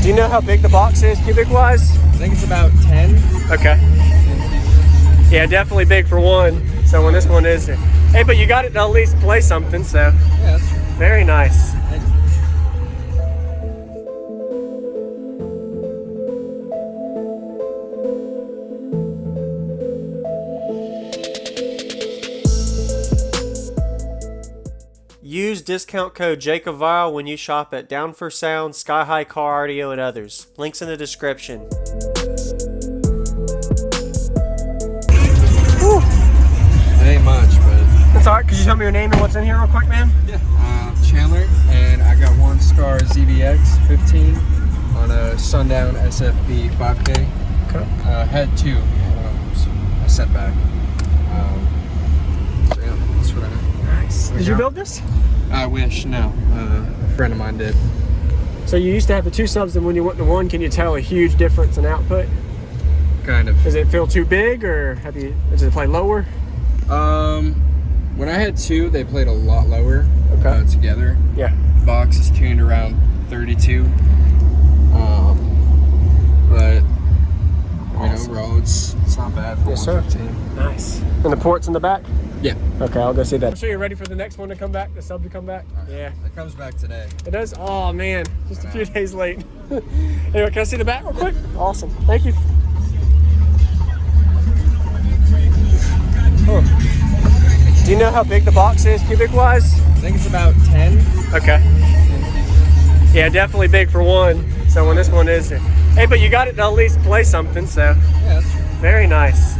Do you know how big the box is, cubic wise? I think it's about 10. Okay. Yeah, definitely big for one. So when this one is, hey, but you got it to at least play something, so. Yeah, that's Very nice. Use discount code JacobViral when you shop at Down for Sound, Sky High Car Audio, and others. Links in the description. Whew. It ain't much, but That's alright. Could you tell me your name and what's in here real quick, man? yeah. Chandler, and I got 1-star ZBX 15 on a Sundown SFB 5K. Okay. Had 2, a setback. So yeah, that's what I got. Nice. Did you build this? I wish, no. A friend of mine did. So you used to have the 2 subs, and when you went to 1, can you tell a huge difference in output? Kind of. Does it feel too big, or does it play lower? When I had 2, they played a lot lower together. Yeah. Box is tuned around 32. But Awesome. overall, it's not bad for 115. Nice. And the ports in the back? Yeah. Okay, I'll go see that. I'm sure you're ready for the next one to come back, the sub to come back? Yeah. It comes back today. It does? Oh, man. Just a few days late. Anyway, can I see the back real quick? Awesome. Thank you. Oh. Do you know how big the box is, cubic wise? I think it's about 10. Okay. Yeah, definitely big for one. So when this one is, hey, but you got it to at least play something, so. Yeah, that's Very nice.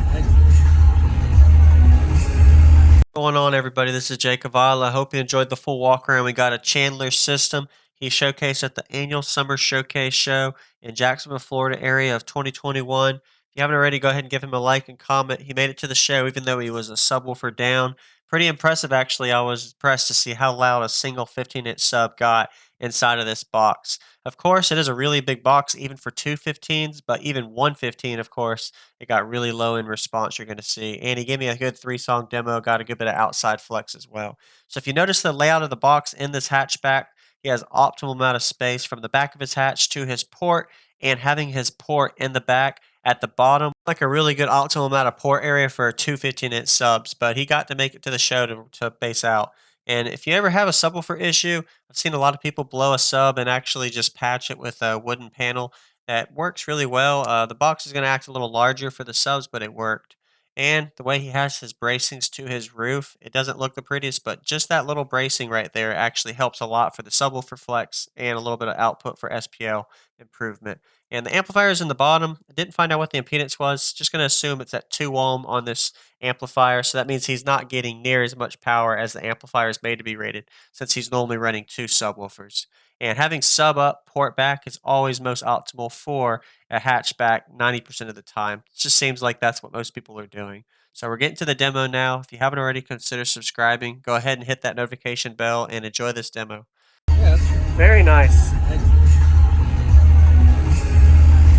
What's going on, everybody? This is JacobViral. I hope you enjoyed the full walk around. We got a Chandler system. He showcased at the annual Summer Showcase show in Jacksonville, Florida area of 2021. If you haven't already, go ahead and give him a like and comment. He made it to the show even though he was a subwoofer down. Pretty impressive, actually. I was impressed to see how loud a single 15-inch sub got inside of this box. Of course, it is a really big box, even for 2 15s, but even 1 15, of course, it got really low in response, you're going to see. And he gave me a good 3-song demo, got a good bit of outside flex as well. So if you notice the layout of the box in this hatchback, he has optimal amount of space from the back of his hatch to his port, and having his port in the back at the bottom, like a really good optimal amount of port area for 2 15-inch subs, but he got to make it to the show to base out. And if you ever have a subwoofer issue, I've seen a lot of people blow a sub and actually just patch it with a wooden panel. That works really well. The box is going to act a little larger for the subs, but it worked. And the way he has his bracings to his roof, it doesn't look the prettiest, but just that little bracing right there actually helps a lot for the subwoofer flex and a little bit of output for SPL improvement. And the amplifier is in the bottom. I didn't find out what the impedance was. Just going to assume it's at 2 ohm on this amplifier. So that means he's not getting near as much power as the amplifier is made to be rated, since he's normally running 2 subwoofers. And having sub up, port back is always most optimal for a hatchback 90% of the time. It just seems like that's what most people are doing. So we're getting to the demo now. If you haven't already, consider subscribing. Go ahead and hit that notification bell and enjoy this demo. Yeah, very nice.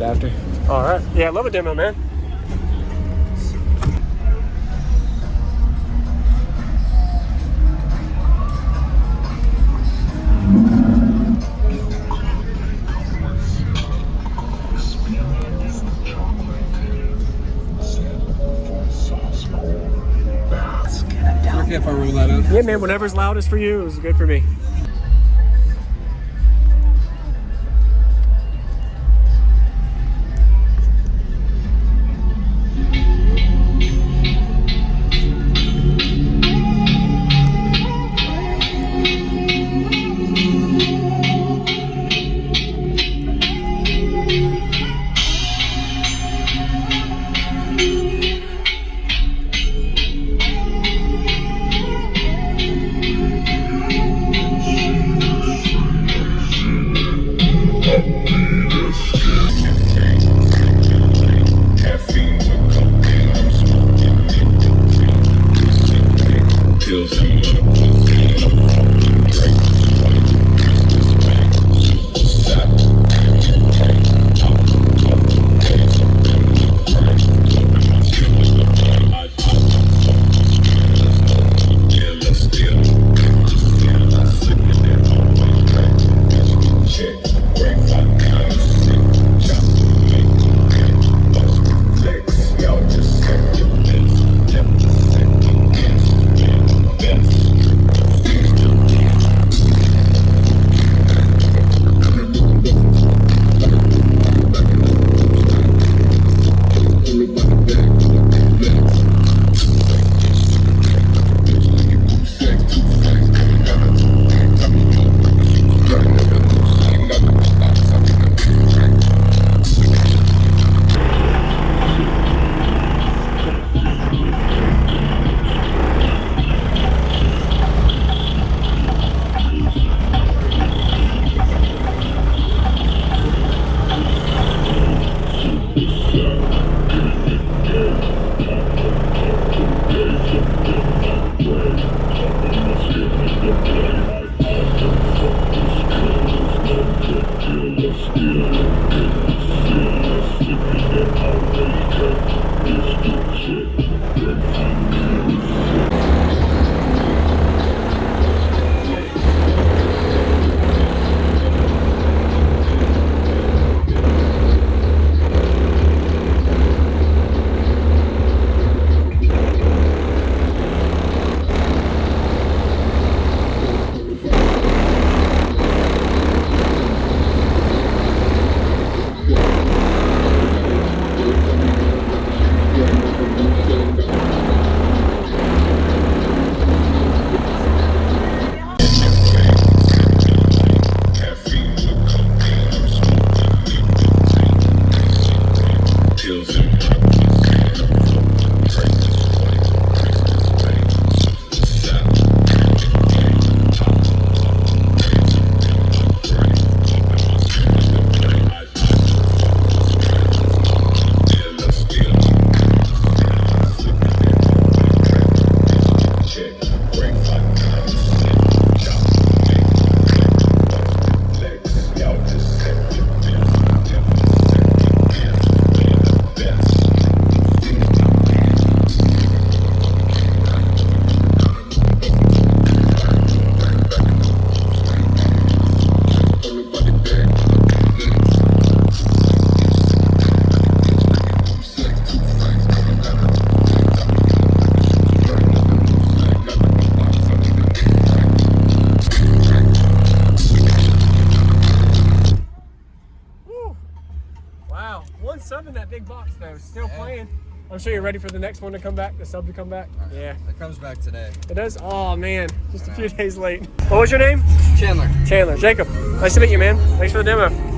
After. All right. Yeah, I love a demo, man. okay if I roll that up? Yeah, man, whatever's loudest for you is good for me. Break Wow, one sub in that big box though, still playing. I'm sure you're ready for the next one to come back, the sub to come back. Yeah. It comes back today. It does? Oh man, just a few days late. What was your name? Chandler. Chandler. Jacob, nice to meet you, man. Thanks for the demo.